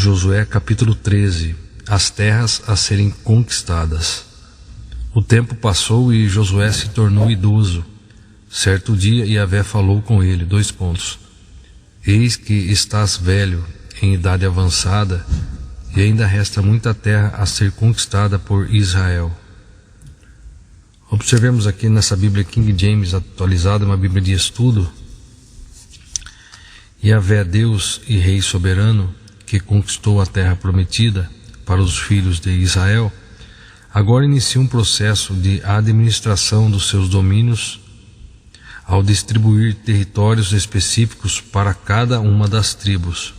Josué capítulo 13. As terras a serem conquistadas. O tempo passou e Josué se tornou idoso. Certo dia Yahvé falou com ele, : Eis que estás velho, em idade avançada, e ainda resta muita terra a ser conquistada por Israel. Observemos aqui nessa Bíblia King James atualizada, uma Bíblia de estudo. Yahvé, Deus e Rei soberano, que conquistou a terra prometida para os filhos de Israel, agora inicia um processo de administração dos seus domínios ao distribuir territórios específicos para cada uma das tribos.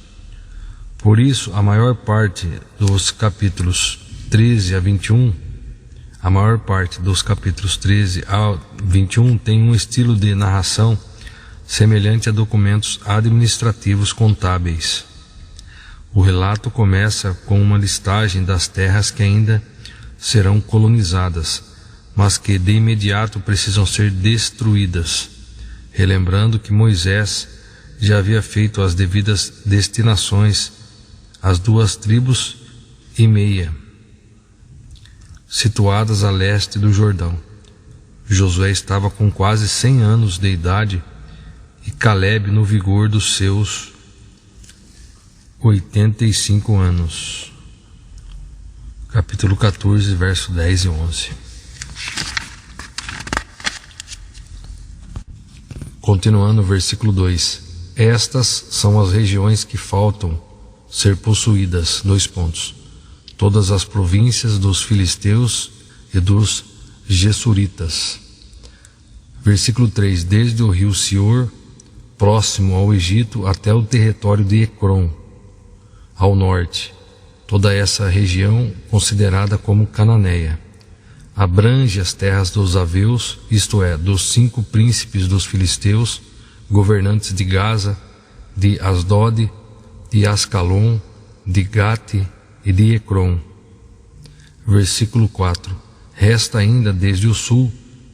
Por isso, a maior parte dos capítulos 13 a 21, tem um estilo de narração semelhante a documentos administrativos contábeis. O relato começa com uma listagem das terras que ainda serão colonizadas, mas que de imediato precisam ser destruídas, relembrando que Moisés já havia feito as devidas destinações às 2 tribos e meia, situadas a leste do Jordão. Josué estava com quase 100 anos de idade e Caleb no vigor dos seus 85 anos. Capítulo 14, verso 10 e 11. Continuando o versículo 2. Estas são as regiões que faltam ser possuídas, : todas as províncias dos filisteus e dos Gessuritas. Versículo 3. Desde o rio Sior, próximo ao Egito, até o território de Ecrom, ao norte. Toda essa região, considerada como cananeia, abrange as terras dos aveus, isto é, dos 5 príncipes dos filisteus, governantes de Gaza, de Asdod, de Ascalon, de Gate e de Ecrom. Versículo 4. Resta ainda desde o sul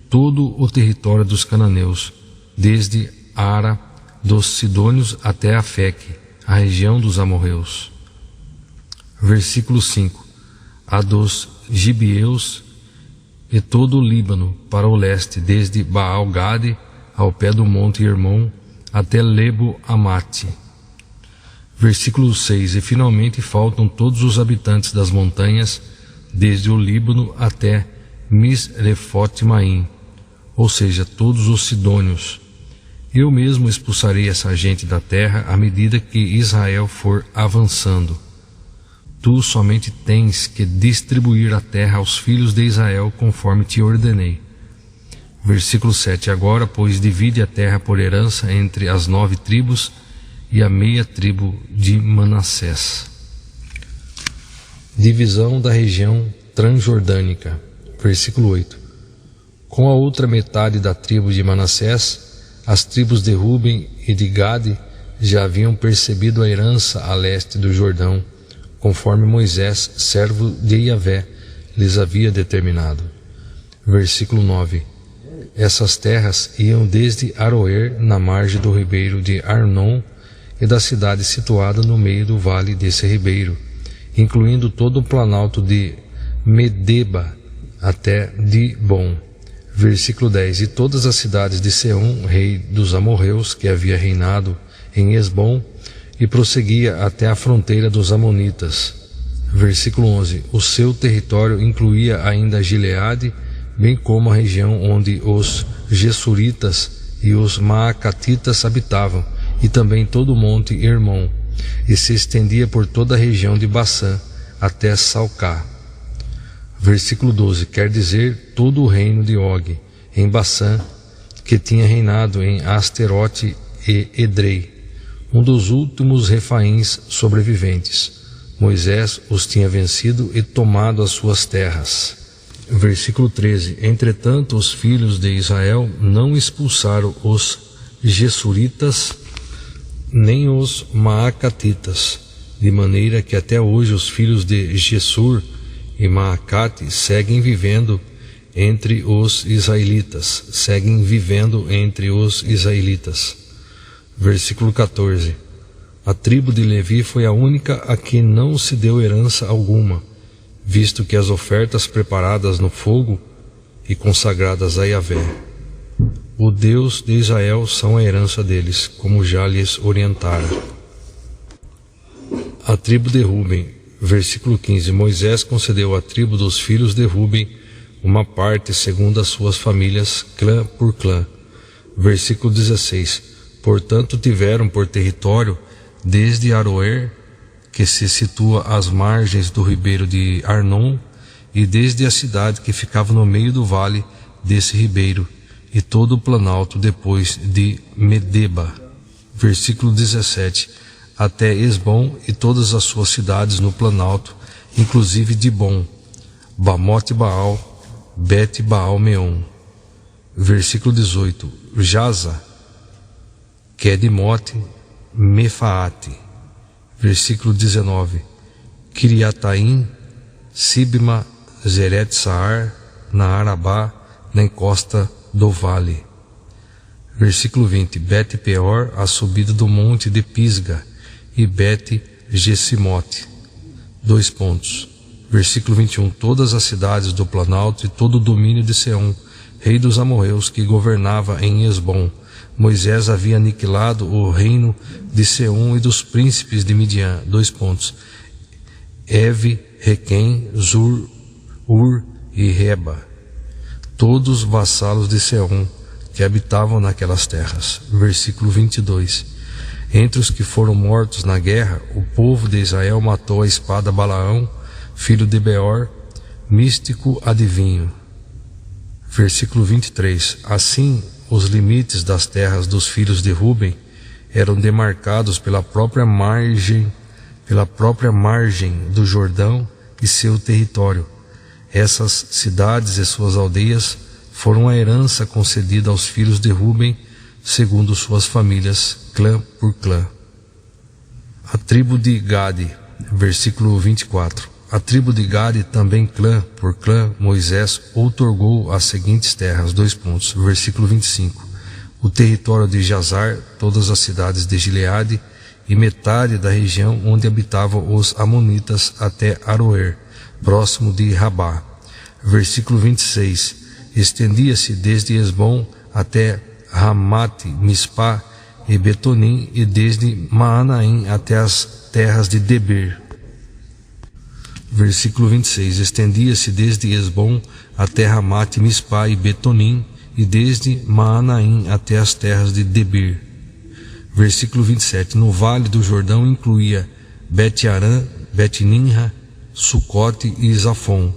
todo o território dos cananeus, desde Ara dos Sidônios até Afeque, a região dos amorreus. Versículo 5. A dos Gibeeus e todo o Líbano para o leste, desde Baal-Gade ao pé do monte Hermon até Lebo-Amate. Versículo 6. E finalmente faltam todos os habitantes das montanhas, desde o Líbano até Misrefote-Maim, ou seja, todos os sidônios. Eu mesmo expulsarei essa gente da terra à medida que Israel for avançando. Tu somente tens que distribuir a terra aos filhos de Israel, conforme te ordenei. Versículo 7. Agora, pois, divide a terra por herança entre as 9 tribos e a meia tribo de Manassés. Divisão da região transjordânica. Versículo 8. Com a outra metade da tribo de Manassés, as tribos de Ruben e de Gade já haviam percebido a herança a leste do Jordão, conforme Moisés, servo de Yahvé, lhes havia determinado. Versículo 9. Essas terras iam desde Aroer, na margem do ribeiro de Arnon, e da cidade situada no meio do vale desse ribeiro, incluindo todo o planalto de Medeba até Dibon. Versículo 10. E todas as cidades de Seom, rei dos amorreus, que havia reinado em Esbom, e prosseguia até a fronteira dos amonitas. Versículo 11. O seu território incluía ainda Gileade, bem como a região onde os Gessuritas e os Maacatitas habitavam, e também todo o monte Hermon, e se estendia por toda a região de Bassã até Salcá. Versículo 12. Quer dizer, todo o reino de Og, em Bassã, que tinha reinado em Asterote e Edrei, um dos últimos refaíns sobreviventes. Moisés os tinha vencido e tomado as suas terras. Versículo 13. Entretanto, os filhos de Israel não expulsaram os Gessuritas nem os Maacatitas, de maneira que até hoje os filhos de Gessur e Maacate seguem vivendo entre os israelitas. Versículo 14. A tribo de Levi foi a única a que não se deu herança alguma, visto que as ofertas preparadas no fogo e consagradas a Yahvé, o Deus de Israel, são a herança deles, como já lhes orientara. A tribo de Ruben, versículo 15. Moisés concedeu à tribo dos filhos de Ruben uma parte segundo as suas famílias, clã por clã. Versículo 16. Portanto tiveram por território desde Aroer, que se situa às margens do ribeiro de Arnon, e desde a cidade que ficava no meio do vale desse ribeiro, e todo o planalto depois de Medeba. Versículo 17. Até Esbom e todas as suas cidades no planalto, inclusive Dibom, Bamote Baal, Bet Baal Meon. Versículo 18. Jaza, Kedimote, Mefaate. Versículo 19. Kiriataim, Sibma, Zeret Saar, na Arabá, na encosta do vale. Versículo 20. Bet Peor, a subida do monte de Pisga, e Bet Gesimote. Versículo 21. Todas as cidades do planalto e todo o domínio de Seom, rei dos amorreus, que governava em Esbom. Moisés havia aniquilado o reino de Seom e dos príncipes de Midian. Eve, Requém, Zur, Ur e Reba, todos vassalos de Seom, que habitavam naquelas terras. Versículo 22. Entre os que foram mortos na guerra, o povo de Israel matou a espada Balaão, filho de Beor, místico adivinho. Versículo 23. Assim, os limites das terras dos filhos de Ruben eram demarcados pela própria margem do Jordão e seu território. Essas cidades e suas aldeias foram a herança concedida aos filhos de Ruben, segundo suas famílias, clã por clã. A tribo de Gade, versículo 24. A tribo de Gade, também clã por clã, Moisés outorgou as seguintes terras. Versículo 25. O território de Jazar, todas as cidades de Gileade, e metade da região onde habitavam os amonitas até Aroer, próximo de Rabá. Versículo 26. Estendia-se desde Esbom até Ramate, Mispá e Betonim, e desde Maanaim até as terras de Debir. Versículo 26. Estendia-se desde Esbom até Ramate, Mispá e Betonim, e desde Maanaim até as terras de Debir. Versículo 27. No vale do Jordão incluía Bet-Arã, Bet-Ninra, Sucote e Zafon.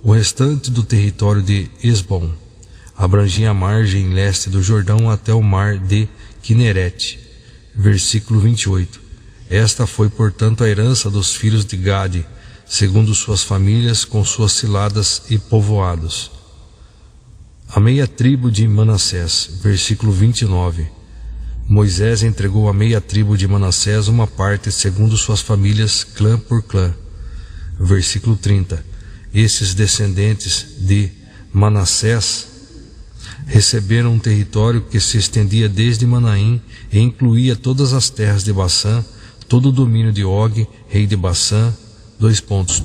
O restante do território de Esbom abrangia a margem leste do Jordão até o mar de Quinerete. Versículo 28. Esta foi, portanto, a herança dos filhos de Gade, segundo suas famílias, com suas ciladas e povoados. A meia tribo de Manassés. Versículo 29. Moisés entregou à meia tribo de Manassés uma parte segundo suas famílias, clã por clã. Versículo 30. Esses descendentes de Manassés receberam um território que se estendia desde Manaim e incluía todas as terras de Bassã, todo o domínio de Og, rei de Bassã,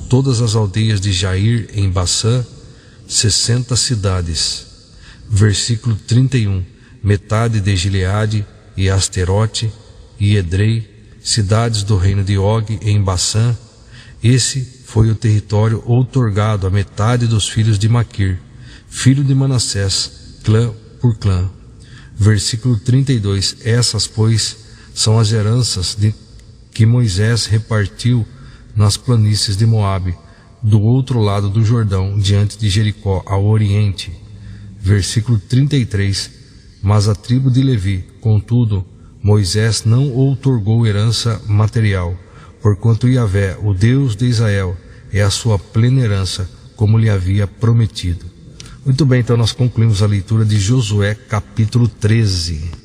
todas as aldeias de Jair em Bassã, 60 cidades. Versículo 31. Metade de Gileade e Asterote e Edrei, cidades do reino de Og em Bassã. Esse foi o território outorgado à metade dos filhos de Maquir, filho de Manassés, clã por clã. Versículo 32. Essas, pois, são as heranças que Moisés repartiu nas planícies de Moabe, do outro lado do Jordão, diante de Jericó, ao oriente. Versículo 33. Mas a tribo de Levi, contudo, Moisés não outorgou herança material, porquanto Yahvé, o Deus de Israel, é a sua plena herança, como lhe havia prometido. Muito bem, então nós concluímos a leitura de Josué capítulo 13.